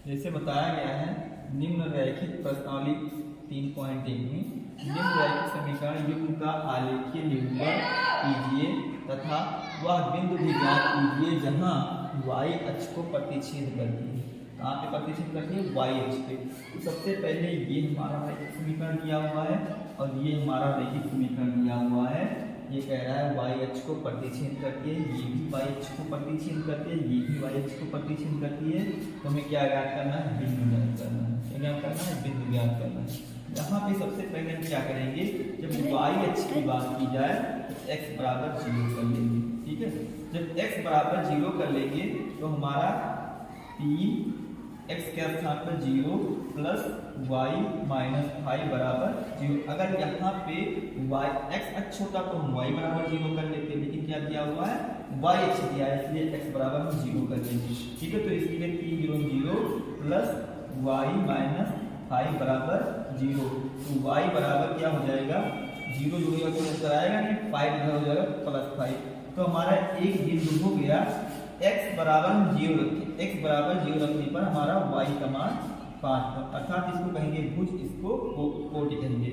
जैसे बताया गया है निम्न रैखिक प्रश्नावली 3.1 में निम्न रैखिक समीकरण युग्म का आलेखीय निरूपण कीजिए तथा वह बिंदु भी ज्ञात कीजिए जहां y अक्ष को प्रतिच्छेद करती है। कहाँ पे प्रतिच्छेद करती है? y अक्ष पे। तो सबसे पहले ये हमारा रैखिक समीकरण दिया हुआ है और ये हमारा रैखिक समीकरण दिया हुआ है। ये कह रहा है y अक्ष को प्रतिच्छेद करती है, ये भी y अक्ष को प्रतिच्छेद करती है, ये भी y अक्ष को प्रतिच्छेद करती है। तो हमें क्या ज्ञात करना है? बिंदु ज्ञात करना है। क्या ज्ञात करना है? बिंदु ज्ञात करना है। यहाँ पे सबसे पहले हम क्या करेंगे, जब y अक्ष की बात की जाए तो x बराबर 0 कर लेंगे। ठीक है, जब x बराबर 0 कर लेंगे तो हमारा 3 x के स्थान पर 0 प्लस y माइनस 5 बराबर 0। अगर यहाँ पे y x अक्ष होता तो हम y बराबर 0 कर लेते, लेकिन क्या दिया हुआ है? y अक्ष दिया है, इसलिए x बराबर हम 0 कर लेंगे। ठीक है, तो इसलिए 3 0 0 प्लस y माइनस 5 बराबर 0। तो y बराबर क्या हो जाएगा? 0 जोड़ेगा तो आंसर आएगा नहीं, 5 इधर हो जाएगा प्लस 5। तो हमारा एक बिंदु हो गया। x बराबर हम 0 रखें, x बराबर 0 रखने पर हमारा y का मान 5, अर्थात इसको कहेंगे भुज, इसको कोटि कहेंगे।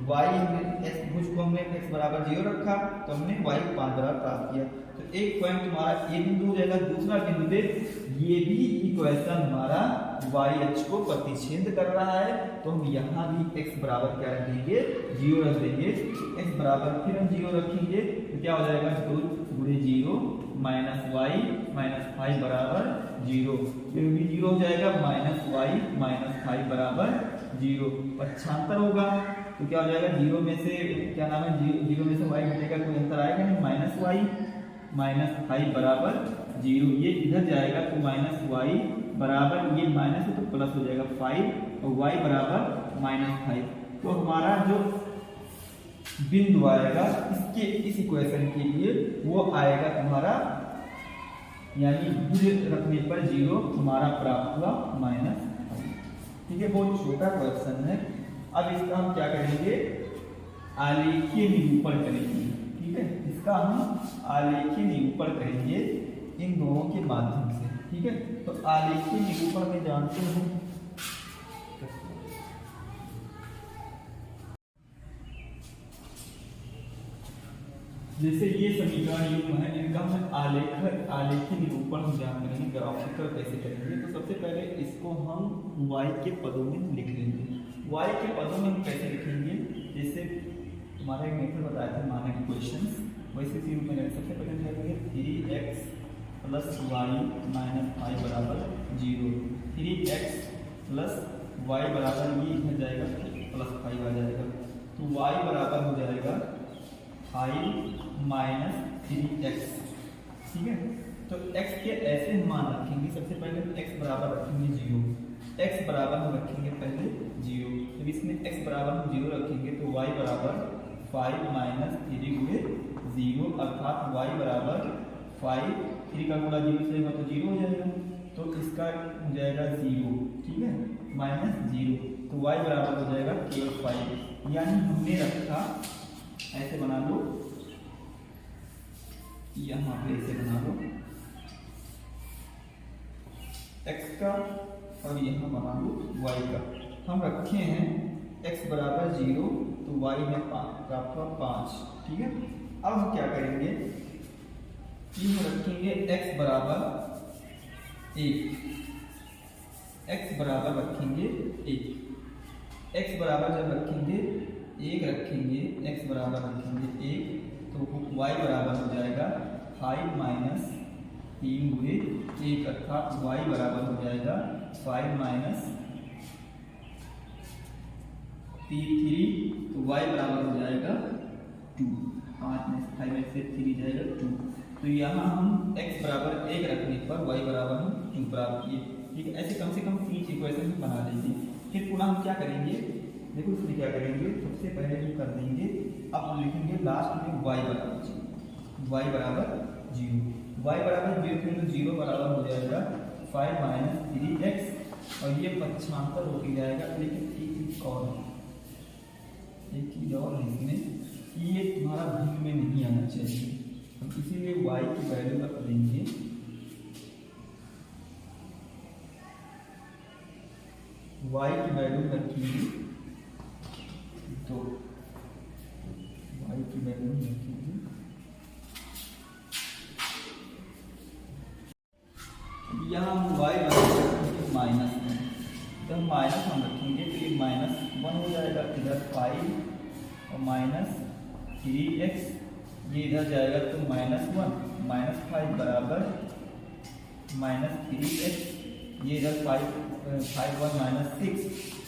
y हमने x भुज को हमने x बराबर 0 रखा तो हमने y को 5 बराबर प्राप्त किया। तो एक पॉइंट हमारा ये बिंदु हो जाएगा। दूसरा बिंदु देख, ये भी इक्वेशन हमारा y अक्ष को प्रतिच्छेद कर रहा है, तो हम यहाँ भी x बराबर क्या रखेंगे? 0 रख देंगे। x बराबर फिर हम 0 रखेंगे तो क्या हो जाएगा? 2 गुणे 0 माइनस y माइनस 5 बराबर 0। फिर भी 0 हो जाएगा, माइनस y माइनस 5 बराबर 0। पक्षांतर होगा तो क्या हो जाएगा? 0 में से क्या नाम है? 0 में से y घटेगा, कोई अंतर आएगा नहीं, माइनस y माइनस 5 बराबर 0। ये इधर जाएगा तो माइनस y बराबर, ये माइनस है तो प्लस हो जाएगा 5 और y बराबर माइनस 5। तो हमारा जो बिंदु आएगा इसके इस इक्वेशन के लिए वो आएगा तुम्हारा, यानी भुज रखने पर 0 हमारा प्राप्त हुआ माइनस 5। ठीक है, बहुत छोटा क्वेश्चन है। अब इसका हम क्या करेंगे? आलेखीय निरूपण करेंगे। ठीक है, इसका हम आलेखीय निरूपण करेंगे इन दोनों के माध्यम से। ठीक है, तो आलेखीय निरूपण में जानते हैं जैसे ये समीकरण युग्म है, इनका हम आलेखीय निरूपण हम जान करेंगे, ग्राफिकल कैसे करेंगे। तो सबसे पहले इसको हम y के पदों में लिख लेंगे। y के पदों में हम कैसे लिखेंगे? जैसे तुम्हारा एक मेथड बताया था मानक इक्वेशंस, वैसे इसी रूप में सबसे पहले क्या करेंगे? 3x प्लस y माइनस 5 बराबर 0। 3x प्लस y बराबर, ये इधर जाएगा प्लस 5 आ जाएगा, तो y बराबर हो जाएगा 5 माइनस 3x। ठीक है, तो x के ऐसे मान रखेंगे। सबसे पहले x बराबर रखेंगे 0, x बराबर हम रखेंगे पहले 0। जब इसमें x बराबर हम 0 रखेंगे तो y बराबर 5 माइनस 3 गुणे 0, अर्थात y बराबर 5, 3 का गुणा 0 से होगा तो 0 हो जाएगा, तो इसका हो जाएगा 0। ठीक है, माइनस 0, तो y बराबर हो जाएगा केवल 5। यानी हमने रखा, ऐसे बना लो, यहाँ पे ऐसे बना लो x का और यहाँ बना लो y का। हम रखे हैं x बराबर 0 तो y में प्राप्त हुआ 5। ठीक है, अब हम क्या करेंगे? ये हम रखेंगे x बराबर 1, x बराबर रखेंगे 1, x बराबर जब रखेंगे 1 रखेंगे, x बराबर रखेंगे 1 तो y बराबर हो जाएगा 5 माइनस 3 गुणे 1, अर्थात y बराबर हो जाएगा 5 माइनस 3, तो y बराबर हो जाएगा 2। 5 में 5 में से 3 जाएगा 2। तो यहाँ हम x बराबर 1 रखने पर y बराबर हम 2 प्राप्त किए। ठीक है, ऐसे कम से कम 3 इक्वेशन बना लेंगे। फिर पुनः हम क्या करेंगे? देखो इसमें क्या करेंगे? सबसे पहले हम कर देंगे, अब हम लिखेंगे लास्ट में y बराबर 0, y बराबर 0, y बराबर 0 फिर 0 बराबर हो जाएगा 5 माइनस 3x, और ये पक्षांतर होके जाएगा। लेकिन एक चीज और है इसमें कि ये तुम्हारा भिन्न में नहीं आना चाहिए, हम इसीलिए y की वैल्यू रख देंगे y की वैल्यू रखेंगे तो y की वैल्यू रखेंगे, यहाँ हम y रखेंगे माइनस वन, जब माइनस वन रखेंगे तो ये माइनस वन हो जाएगा, इधर 5 और माइनस 3x, ये इधर जाएगा तो माइनस वन, माइनस 5 बराबर माइनस 3x, ये इधर 5 1 माइनस 6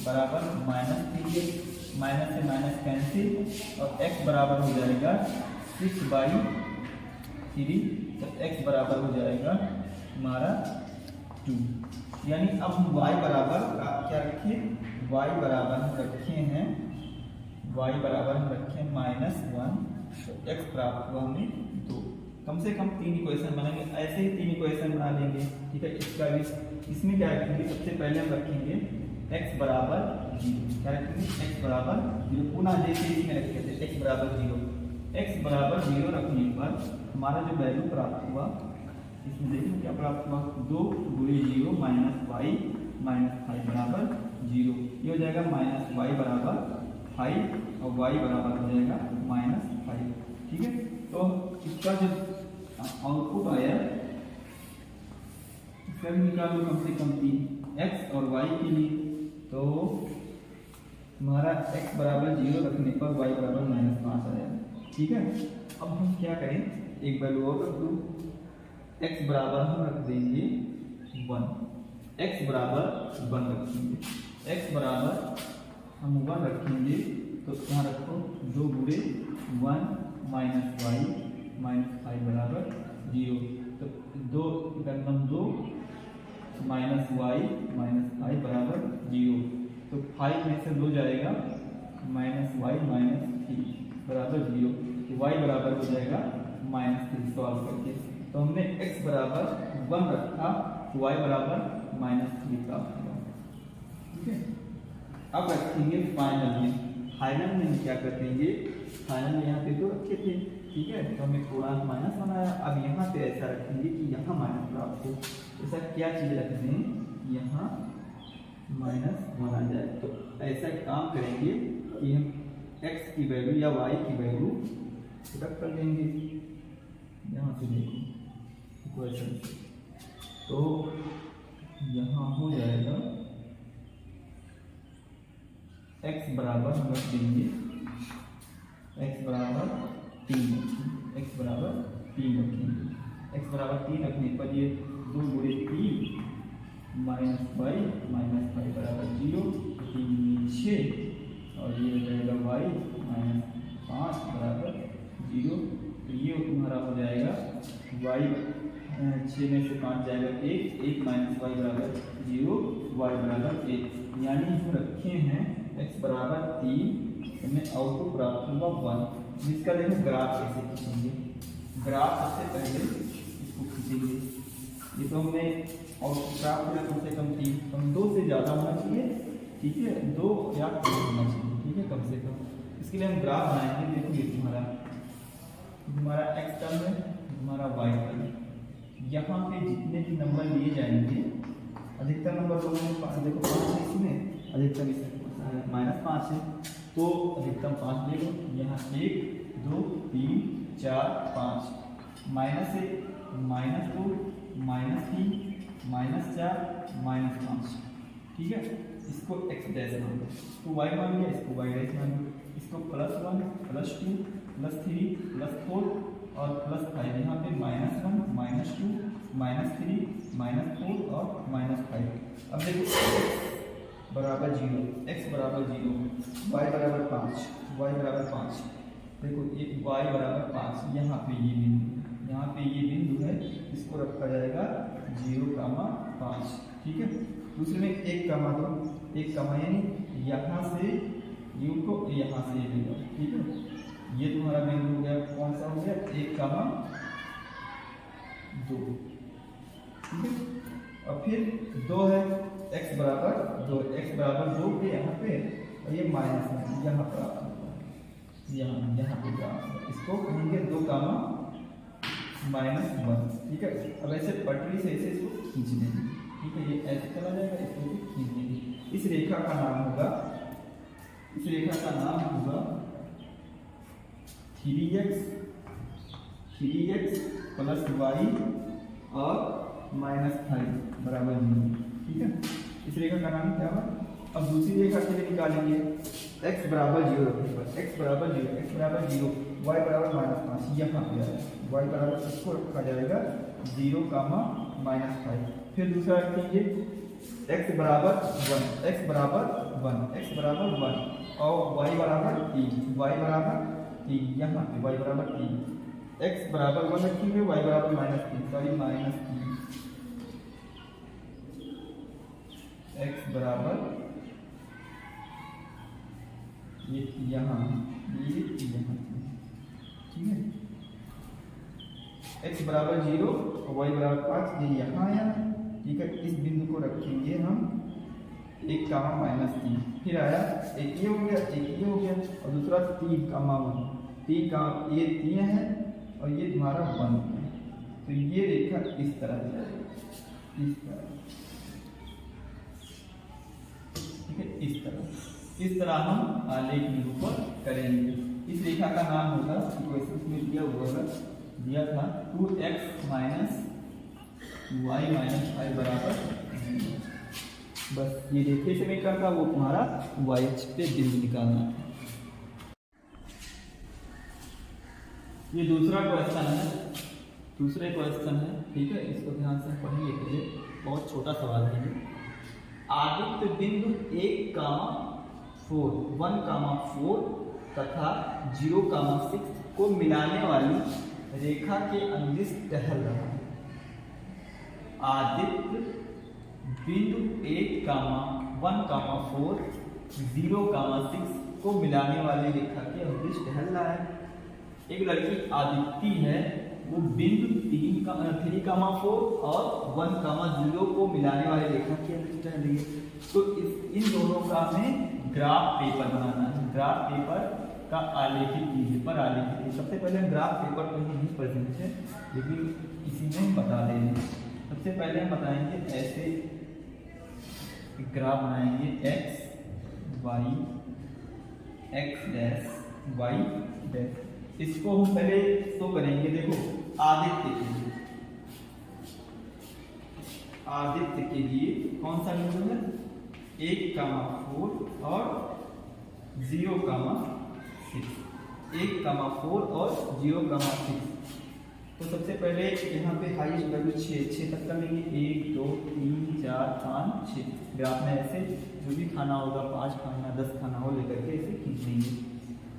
बराबर माइनस 3x, माइनस से माइनस कैंसिल और x बराबर हो जाएगा 6/3, तो x बराबर हो जाएगा हमारा 2। यानी अब हम y बराबर क्या रखे, y बराबर हम रखे हैं, y बराबर हम रखे -1, तो x प्राप्त हुआ हमें 2। कम से कम 3 इक्वेशन बनेंगे, ऐसे ही 3 इक्वेशन बना लेंगे, ठीक है। इसका भी इसमें क्या रखेंगे, सबसे पहले हम रखेंगे x बराबर 0, क्या रखेंगे x बराबर 0, पुनः जैसे इसमें रखे थे x बराबर 0, x बराबर 0 रखने पर हमारा जो वैल्यू प्राप्त हुआ, इसमें देखिए क्या प्राप्त हुआ, 2 × 0 -y -5 बराबर 0, ये हो जाएगा -y बराबर 5 और y बराबर हो जाएगा -5, ठीक है। तो इसका जो आउटपुट आया इसका भी निकालो कम से कम 3 x और y के लिए, तो हमारा x बराबर 0 रखने पर y बराबर -5 आया, ठीक है। अब हम क्या करें, एक वैल्यू और रख दो, x बराबर हम रख देंगे 1, x बराबर 1 रखेंगे, x बराबर हम 1 रखेंगे तो यहाँ रखो 2 × 1 -y -5 बराबर 0, तो 2 गणम 2 -y -5 बराबर 0, तो 5 में से 2 जाएगा -y -3 बराबर 0, तो y बराबर हो जाएगा -3 सॉल्व करके, तो हमने x बराबर 1 रखा, y बराबर -3 प्राप्त हुआ, ठीक है। अब रखेंगे फाइनल में हम क्या करेंगे, फाइनल में यहाँ पे 2 रखे थे, ठीक है, तो हमने पूर्णांक माइनस बनाया, अब यहाँ पे ऐसा रखेंगे कि यहाँ माइनस प्राप्त हो, ऐसा क्या चीज़ रख दें, यहाँ -1 आ जाए, तो ऐसा काम करेंगे कि हम x की वैल्यू या y की वैल्यू रख कर देंगे, यहाँ से देखो इक्वेशन से, तो यहाँ हो जाएगा x बराबर हम रख देंगे, x बराबर 3, x बराबर 3 रखेंगे, x बराबर 3 रखने पर ये 2 × 3 -y -5 बराबर 0, 3 6 और ये हो जाएगा y -5 बराबर 0, तो ये तुम्हारा हो जाएगा y 6 में से 5 जाएगा 1 1 -y बराबर 0, y बराबर 1, यानी हम रखे हैं x बराबर 3, हमें आउटपुट प्राप्त होगा 1, जिसका देखो ग्राफ कैसे खींचेंगे, ग्राफ सबसे पहले इसको खींचेंगे, ये तो हमने आउटपुट प्राप्त किया कम से कम 3, हम 2 से ज़्यादा होना चाहिए, ठीक है, 2 या 3 होना चाहिए, ठीक है, कम से कम। इसके लिए हम ग्राफ बनाएंगे, देखो ये तुम्हारा x टर्म है, तुम्हारा y टर्म है, यहाँ पे जितने भी नंबर लिए जाएंगे, अधिकतम नंबर लोगों ने देखो 5 है इसमें, अधिकतम इसमें -5 है, तो अधिकतम 5 ले लो, यहाँ 1 2 3 4 5, -1 -2 -3 -4 -5, ठीक है, इसको x डैश मान लो, इसको y मान लिया, इसको y डैश मान लो, इसको +1 +2 +3 +4 और +5, यहाँ पे -1 -2 -3 -4 और -5। अब देखो बराबर 0, x बराबर 0, y बराबर 5, y बराबर 5, देखो एक y बराबर 5, यहाँ पे ये बिंदु है, इसको रखा जाएगा 0,5, ठीक है। दूसरे में 1 कमा दो, 1 कमा यानी यहाँ से u को यहाँ से ये बिंदु, ठीक है, ये तुम्हारा बिंदु हो गया, कौन सा हो गया 1,2, ठीक है। और फिर 2 है, x बराबर 2 के यहाँ पे, और ये माइनस में यहाँ प्राप्त होगा, यहाँ पे प्राप्त, इसको कहेंगे 2,-1, ठीक है। अब ऐसे पटरी से ऐसे इसको खींच देंगे, ठीक है, ये ऐसे चला जाएगा, इसको भी खींच देंगे, इस रेखा का नाम होगा 3x प्लस y और -5 बराबर 0। ठीक है, इस रेखा का नाम क्या होगा। अब दूसरी रेखा के लिए निकालेंगे x बराबर 0 रखने पर x बराबर 0 y बराबर -5 यहाँ पे आएगा y बराबर इसको रखा जाएगा 0, -5। फिर दूसरा रखेंगे x बराबर 1 और y बराबर 3 यहाँ पे y बराबर 3 x बराबर 1 रखेंगे y बराबर -3 x बराबर ये यहाँ ठीक है। x बराबर 0 और y बराबर 5 ये यहाँ आया। ठीक है, इस बिंदु को रखेंगे हम 1, -3। फिर आया एक ये हो गया और दूसरा 3, 1 ये 3 है और ये तुम्हारा 1 है। तो ये रेखा इस तरह जाएगी, ठीक है, इस तरह हम आलेख निरूपण करेंगे। इस रेखा का नाम होगा, इक्वेशन में दिया था 2x - y - 5 बराबर 0। बस ये रेखीय समीकरण का वो तुम्हारा y अक्ष पे बिंदु निकालना है। ये दूसरा क्वेश्चन है, ठीक है, इसको ध्यान से पढ़िए। पहले बहुत छोटा सवाल है ये। आदित्य बिंदु 1,4 तथा 0,6 को मिलाने वाली रेखा के अनुदिश टहल रहा है। आदित्य बिंदु 1,1,4 0,6 को मिलाने वाली रेखा के अनुदिश टहल रहा है। एक लड़की आदित्य है, वो बिंदु 3,4 और 1,0 को मिलाने वाली रेखा के अनुदिश टहल रही है। तो इन दोनों का हमें ग्राफ पेपर बनाना है। ग्राफ पेपर का आलेखित कीजिए, पर आलेखित। सबसे पहले हम ग्राफ पेपर तो नहीं प्रेजेंट है, लेकिन इसी में हम बता देंगे। सबसे पहले हम बताएंगे ऐसे ग्राफ बनाएंगे x डैश y डैश। इसको हम पहले शो करेंगे। देखो आदित्य के लिए कौन सा बिंदु है 1,4 और 0,6 1,4 और 0,6। तो सबसे पहले यहाँ पे हाईएस्ट वैल्यू 6 तक कर लेंगे। 1 2 3 4 5 6। ग्राफ में ऐसे जो भी खाना होगा 5 खाना 10 खाना हो लेकर के ऐसे खींच लेंगे।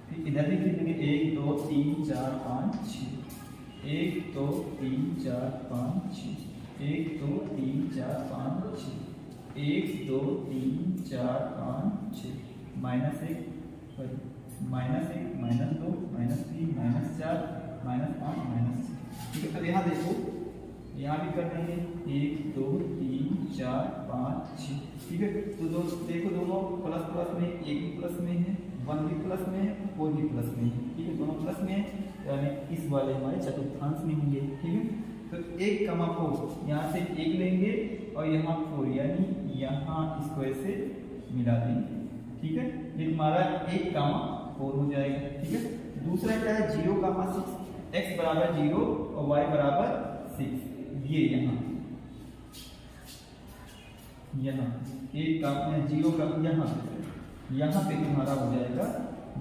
फिर इधर भी खींच लेंगे 1 2 3 4 5 6 1 2 3 4 5 6 1 2 3 4 5 6 1 2 3 4 5 6 -1 -1 -2 -3 -4 -5 -6। ठीक है, अब यहाँ देखो, यहाँ भी कर देंगे 1 2 3 4 5 6। ठीक है, तो देखो दोनों प्लस में, एक भी प्लस में है, 1 भी प्लस में है, 4 भी प्लस में है। ठीक है, दोनों प्लस में है, यानी इस वाले हमारे चतुर्थांश में होंगे। ठीक है, तो 1,4 यहाँ से 1 लेंगे और यहाँ 4, यानी यहाँ इसको ऐसे मिला देंगे। ठीक है, ये तुम्हारा 1,4 हो जाएगा। ठीक है, दूसरा क्या है 0,6। x बराबर 0 और y बराबर 6। ये यहाँ 1 का 0 का यहाँ पे तुम्हारा हो जाएगा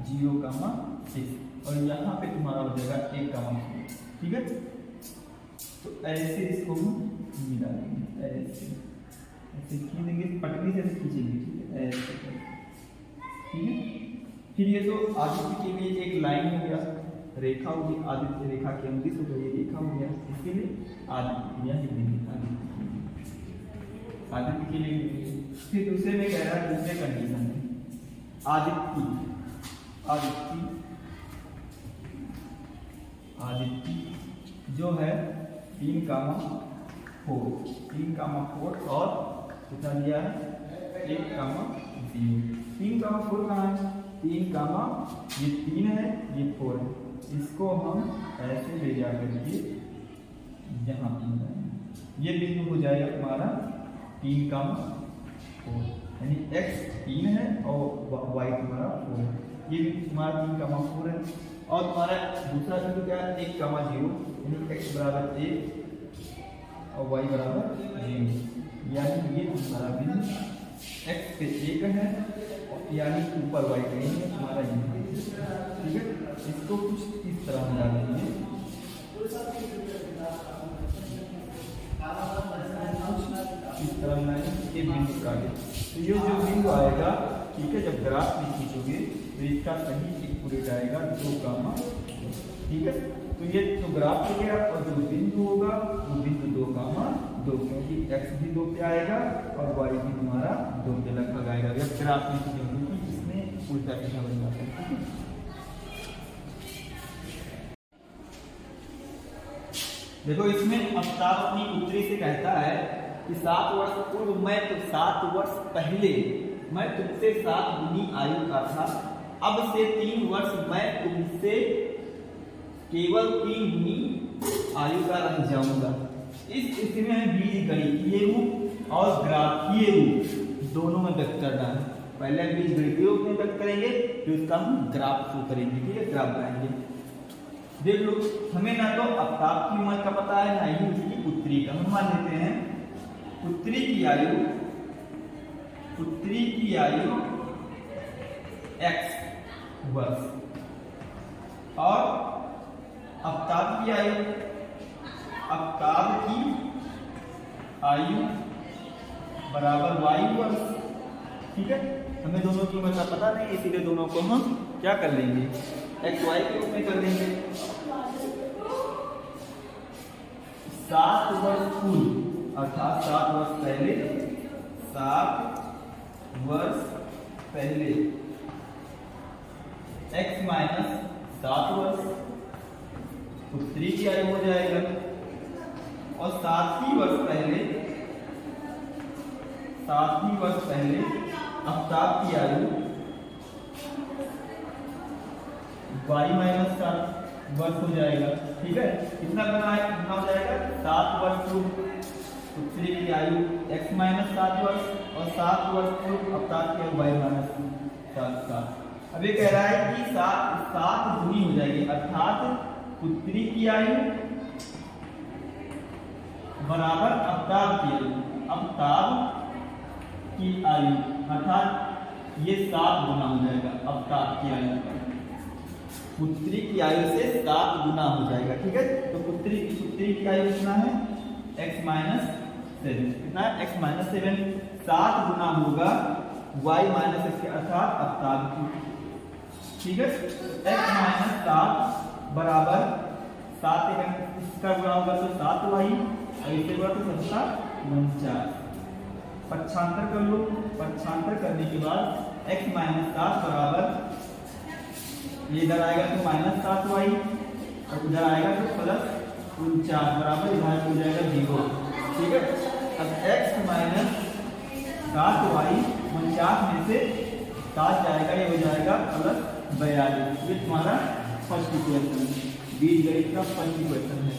0,6 और यहाँ पे तुम्हारा हो जाएगा 1,4। ठीक है, तो ऐसे इसको हम मिला देंगे, ऐसे खींचेंगे, पटरी से खींचेंगे। ठीक है, ऐसे। ठीक है, फिर ये तो आदित्य के लिए एक लाइन हो गया, रेखा होगी, आदित्य रेखा के अनुदिश हो गई, रेखा हो गया। इसके लिए आदित्य के लिए। फिर दूसरे में कह रहा है, दूसरे कंडीशन में आदित्य जो है 3,4 और कितना दिया है 1,0। 3,4 कहाँ है 3, ये 3 है, ये 4 है। इसको हम ऐसे ले जा करके यहाँ ये बिंदु हो जाएगा तुम्हारा 3,4। 4, यानी x 3 है और y तुम्हारा 4 है। ये भी तुम्हारा 3,4 है। और तुम्हारा दूसरा बिंदु क्या है 1,0, यानी x बराबर 1 और y बराबर 0, यानी ये तुम्हारा बिंदु x पे 1 है, यानी ऊपर y करेंगे तुम्हारा ये, ठीक है। इसको कुछ इस तरह मिला देंगे, इस तरह ये बिंदु का है। तो ये जो बिंदु आएगा, ठीक है, जब ग्राफ में खींचोगे तो इसका सही इक्विलेट आएगा 2, ठीक है। तो ये तो ग्राफ हो गया, और जो बिंदु होगा वो बिंदु 2, क्योंकि x भी 2 पे आएगा और y भी तुम्हारा 2 पे लगभग आएगा। जब ग्राफ में खींचोगे इसमें उल्टा सीधा बन जाता है, ठीक है। देखो इसमें अफ्ताब अपनी उत्तरी से कहता है कि 7 वर्ष पूर्व मैं तो 7 वर्ष पहले मैं तुमसे 7 गुनी आयु का था, अब से 3 वर्ष मैं तुमसे केवल 3 गुनी आयु का रह जाऊंगा। इस स्थिति में बीज गणितीय रूप और ग्राफीय रूप दोनों में व्यक्त करना है। पहले बीज गणितीय रूप में व्यक्त करेंगे, फिर उसका हम ग्राफ शो करेंगे, ठीक है, ग्राफ बनाएंगे। देख लो, हमें ना तो अफ्ताब की उम्र का पता है, ना ही उसकी उत्तरी का। हम मान लेते हैं उत्तरी की आयु x वर्ष और अफ्ताब की आयु बराबर y वर्ष, ठीक है। हमें दोनों की उम्र का पता नहीं, इसीलिए दोनों को हम क्या कर लेंगे, x y के रूप में कर लेंगे। 7 वर्ष पूर्व अर्थात 7 वर्ष पहले x माइनस 7 वर्ष उत्तरी की आयु हो जाएगा, और 7 ही वर्ष पहले अफ्ताब की आयु y माइनस 7 वर्ष हो जाएगा, ठीक है। कितना करना है, कितना हो जाएगा 7 वर्ष पूर्व उत्तरी की आयु x माइनस 7 वर्ष और 7 वर्ष पूर्व अफ्ताब की आयु y माइनस 7। अब ये कह रहा है कि 7 गुनी हो जाएगी, अर्थात उत्तरी की आयु बराबर अफ्ताब की आयु, अर्थात ये 7 गुना हो जाएगा अफ्ताब की आयु, उत्तरी की आयु से 7 गुना हो जाएगा, ठीक है। तो उत्तरी की आयु कितना है x माइनस 7, कितना है x माइनस 7, 7 गुना होगा y माइनस x, अर्थात अफ्ताब की, ठीक है। x माइनस 7 बराबर 7, इसका गुणा होगा तो 7y और इससे गुणा तो 7×49। पक्षांतर कर लो, पक्षांतर करने के बाद x माइनस 7 बराबर, ये इधर आएगा तो माइनस 7y और इधर आएगा तो प्लस 49 बराबर इधर हो जाएगा 0, ठीक है। अब x माइनस 7y 49 में से 7 जाएगा, ये हो जाएगा प्लस 42। ये तुम्हारा फर्स्ट इक्वेशन है, बीजगणित का फर्स्ट इक्वेशन है।